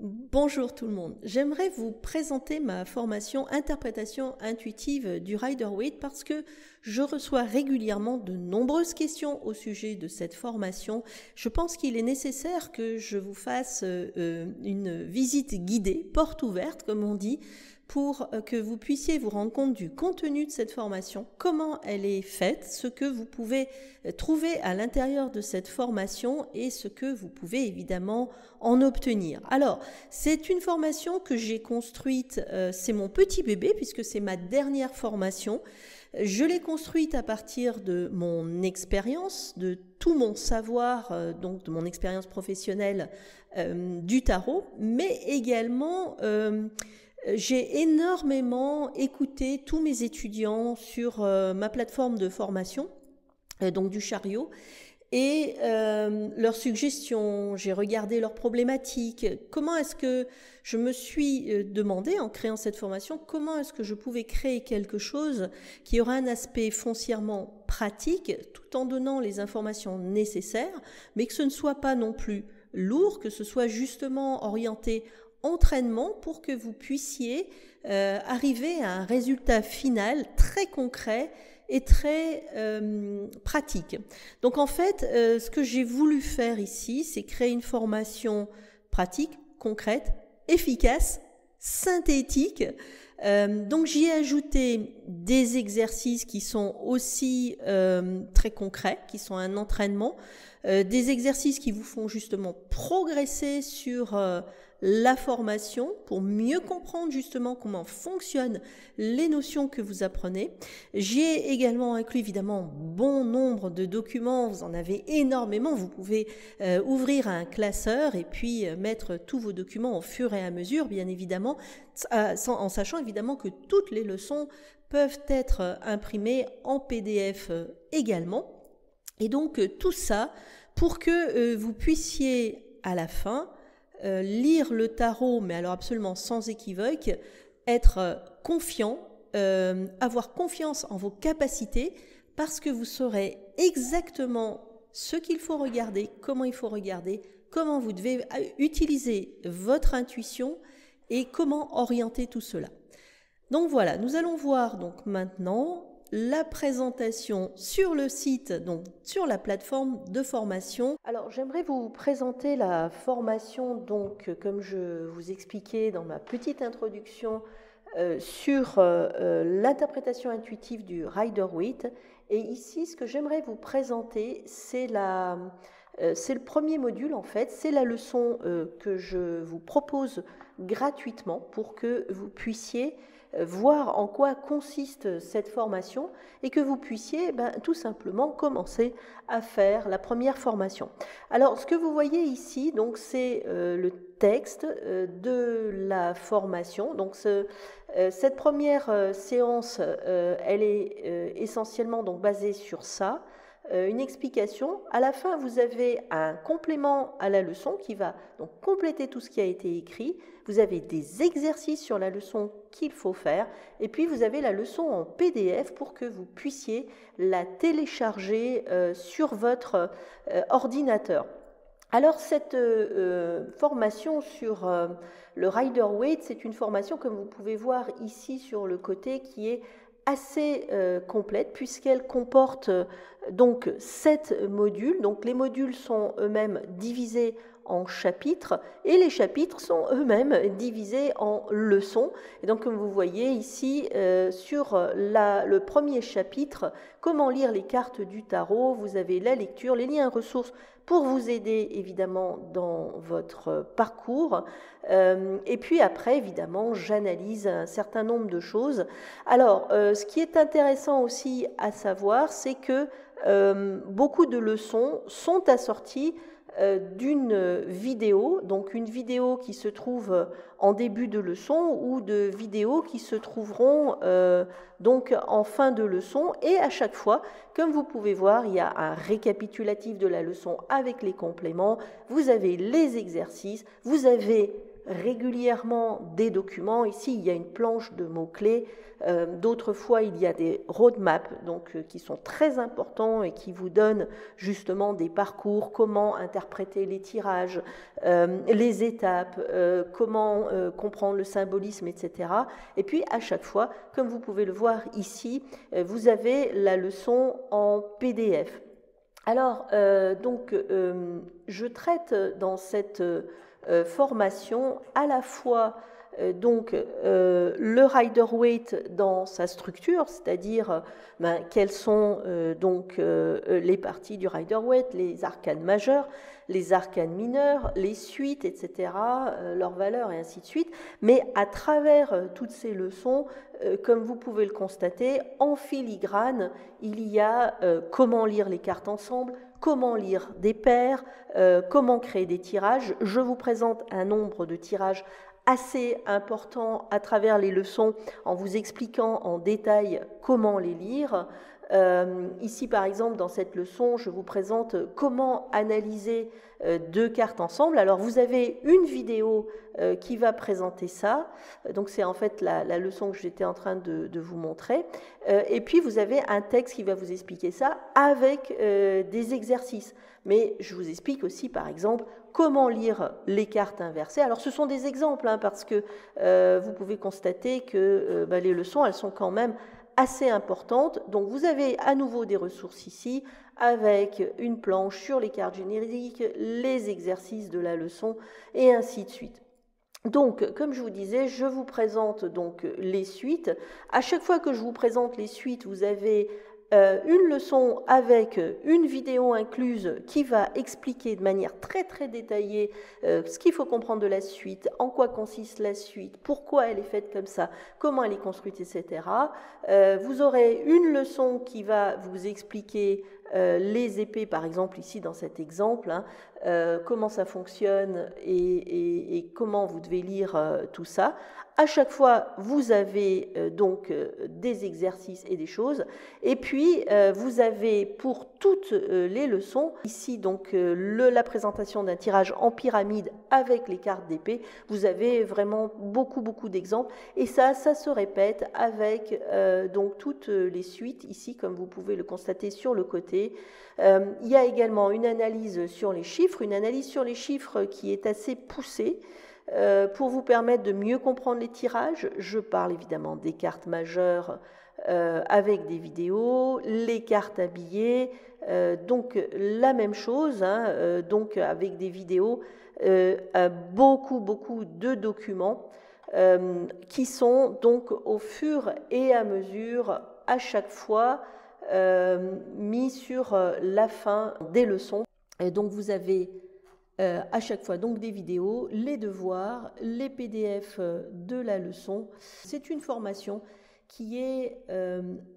Bonjour tout le monde, j'aimerais vous présenter ma formation interprétation intuitive du Rider-Waite parce que je reçois régulièrement de nombreuses questions au sujet de cette formation. Je pense qu'il est nécessaire que je vous fasse une visite guidée, porte ouverte comme on dit, pour que vous puissiez vous rendre compte du contenu de cette formation, comment elle est faite, ce que vous pouvez trouver à l'intérieur de cette formation et ce que vous pouvez évidemment en obtenir. Alors, c'est une formation que j'ai construite, c'est mon petit bébé puisque c'est ma dernière formation. Je l'ai construite à partir de mon expérience, de tout mon savoir, donc de mon expérience professionnelle du tarot, mais également j'ai énormément écouté tous mes étudiants sur ma plateforme de formation, donc du chariot, et leurs suggestions, j'ai regardé leurs problématiques. Comment est-ce que je me suis demandé en créant cette formation, comment est-ce que je pouvais créer quelque chose qui aura un aspect foncièrement pratique, tout en donnant les informations nécessaires, mais que ce ne soit pas non plus lourd, que ce soit justement orienté entraînement pour que vous puissiez arriver à un résultat final très concret et très pratique. Donc en fait, ce que j'ai voulu faire ici, c'est créer une formation pratique, concrète, efficace, synthétique. Donc j'y ai ajouté des exercices qui sont aussi très concrets, qui sont un entraînement, des exercices qui vous font justement progresser sur la formation pour mieux comprendre justement comment fonctionnent les notions que vous apprenez. J'y ai également inclus évidemment bon nombre de documents, vous en avez énormément, vous pouvez ouvrir un classeur et puis mettre tous vos documents au fur et à mesure, bien évidemment, en sachant évidemment que toutes les leçons peuvent être imprimées en PDF également. Et donc tout ça pour que vous puissiez à la fin lire le tarot, mais alors absolument sans équivoque, être confiant, avoir confiance en vos capacités, parce que vous saurez exactement ce qu'il faut regarder, comment vous devez utiliser votre intuition et comment orienter tout cela. Donc voilà, nous allons voir donc maintenant la présentation sur le site, donc sur la plateforme de formation. Alors j'aimerais vous présenter la formation, donc comme je vous expliquais dans ma petite introduction sur l'interprétation intuitive du Rider-Waite. Et ici, ce que j'aimerais vous présenter, c'est le premier module en fait, c'est la leçon que je vous propose gratuitement pour que vous puissiez voir en quoi consiste cette formation et que vous puissiez tout simplement commencer à faire la première formation. Alors ce que vous voyez ici, donc c'est le texte de la formation. Donc cette première séance, elle est essentiellement donc basée sur ça. Une explication. À la fin, vous avez un complément à la leçon qui va donc compléter tout ce qui a été écrit. Vous avez des exercices sur la leçon qu'il faut faire. Et puis, vous avez la leçon en PDF pour que vous puissiez la télécharger sur votre ordinateur. Alors, cette formation sur le Rider-Waite, c'est une formation, comme vous pouvez voir ici sur le côté, qui est assez complète puisqu'elle comporte donc 7 modules. Donc les modules sont eux-mêmes divisés en chapitres et les chapitres sont eux-mêmes divisés en leçons. Et donc comme vous voyez ici sur le premier chapitre, comment lire les cartes du tarot, vous avez la lecture, les liens ressources pour vous aider évidemment dans votre parcours. Et puis après, évidemment, j'analyse un certain nombre de choses. Alors, ce qui est intéressant aussi à savoir, c'est que beaucoup de leçons sont assorties d'une vidéo, donc une vidéo qui se trouve en début de leçon ou de vidéos qui se trouveront donc en fin de leçon. Et à chaque fois, comme vous pouvez voir, il y a un récapitulatif de la leçon avec les compléments, vous avez les exercices, vous avez régulièrement des documents. Ici, il y a une planche de mots-clés. D'autres fois, il y a des roadmaps qui sont très importants et qui vous donnent justement des parcours, comment interpréter les tirages, les étapes, comment comprendre le symbolisme, etc. Et puis, à chaque fois, comme vous pouvez le voir ici, vous avez la leçon en PDF. Alors, je traite dans cette formation à la fois le Rider-Waite dans sa structure, c'est-à-dire quelles sont les parties du Rider-Waite, les arcanes majeures, les arcanes mineures, les suites, etc., leurs valeurs et ainsi de suite. Mais à travers toutes ces leçons, comme vous pouvez le constater, en filigrane, il y a comment lire les cartes ensemble, comment lire des paires, comment créer des tirages. Je vous présente un nombre de tirages assez important à travers les leçons en vous expliquant en détail comment les lire. Ici, par exemple, dans cette leçon, je vous présente comment analyser deux cartes ensemble. Alors, vous avez une vidéo qui va présenter ça. Donc, c'est en fait la leçon que j'étais en train de vous montrer. Et puis, vous avez un texte qui va vous expliquer ça avec des exercices. Mais je vous explique aussi, par exemple, comment lire les cartes inversées. Alors, ce sont des exemples, parce que vous pouvez constater que les leçons, elles sont quand même assez importantes. Donc, vous avez à nouveau des ressources ici, avec une planche sur les cartes génériques, les exercices de la leçon, et ainsi de suite. Donc, comme je vous disais, je vous présente donc les suites. À chaque fois que je vous présente les suites, vous avez une leçon avec une vidéo incluse qui va expliquer de manière très très détaillée ce qu'il faut comprendre de la suite, en quoi consiste la suite, pourquoi elle est faite comme ça, comment elle est construite, etc. Vous aurez une leçon qui va vous expliquer les épées, par exemple ici dans cet exemple, comment ça fonctionne et comment vous devez lire tout ça. À chaque fois, vous avez des exercices et des choses. Et puis, vous avez pour toutes les leçons, ici la présentation d'un tirage en pyramide avec les cartes d'épée. Vous avez vraiment beaucoup d'exemples. Et ça se répète avec toutes les suites, ici, comme vous pouvez le constater sur le côté. Il y a également une analyse sur les chiffres, qui est assez poussée. Pour vous permettre de mieux comprendre les tirages, je parle évidemment des cartes majeures avec des vidéos, les cartes habillées, donc la même chose, avec des vidéos, beaucoup de documents qui sont donc au fur et à mesure, à chaque fois, mis sur la fin des leçons. Et donc vous avez à chaque fois donc des vidéos, les devoirs, les PDF de la leçon. C'est une formation qui est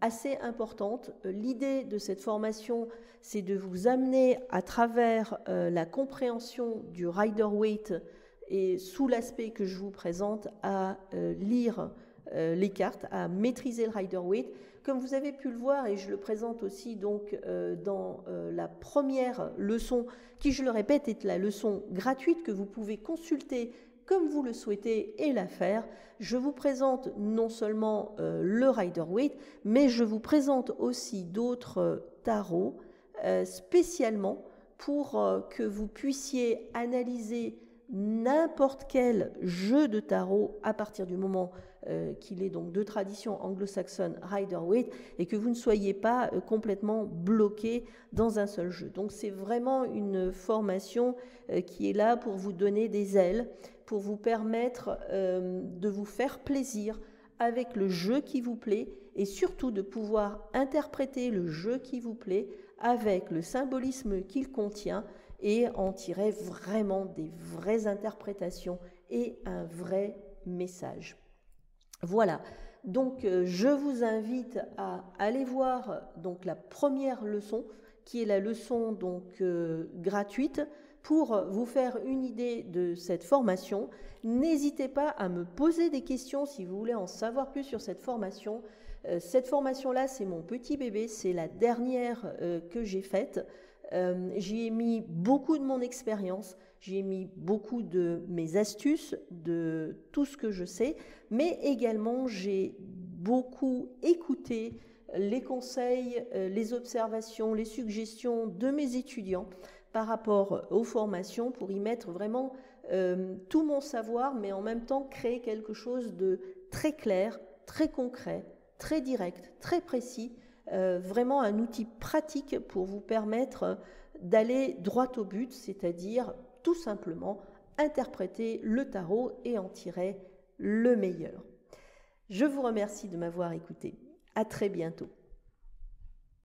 assez importante. L'idée de cette formation, c'est de vous amener à travers la compréhension du Rider-Waite et sous l'aspect que je vous présente à lire les cartes, à maîtriser le Rider-Waite. Comme vous avez pu le voir, et je le présente aussi dans la première leçon, qui, je le répète, est la leçon gratuite que vous pouvez consulter comme vous le souhaitez et la faire. Je vous présente non seulement le Rider-Waite, mais je vous présente aussi d'autres tarots spécialement pour que vous puissiez analyser n'importe quel jeu de tarot à partir du moment qu'il est donc de tradition anglo-saxonne Rider-Waite et que vous ne soyez pas complètement bloqué dans un seul jeu. Donc c'est vraiment une formation qui est là pour vous donner des ailes, pour vous permettre de vous faire plaisir avec le jeu qui vous plaît et surtout de pouvoir interpréter le jeu qui vous plaît avec le symbolisme qu'il contient et en tirer vraiment des vraies interprétations et un vrai message. Voilà, donc je vous invite à aller voir la première leçon, qui est la leçon gratuite, pour vous faire une idée de cette formation. N'hésitez pas à me poser des questions si vous voulez en savoir plus sur cette formation. Cette formation-là, c'est mon petit bébé, c'est la dernière que j'ai faite. J'y ai mis beaucoup de mon expérience. J'y ai mis beaucoup de mes astuces, de tout ce que je sais, mais également j'ai beaucoup écouté les conseils, les observations, les suggestions de mes étudiants par rapport aux formations pour y mettre vraiment tout mon savoir, mais en même temps créer quelque chose de très clair, très concret, très direct, très précis, vraiment un outil pratique pour vous permettre d'aller droit au but, c'est-à-dire tout simplement interpréter le tarot et en tirer le meilleur. Je vous remercie de m'avoir écouté. À très bientôt.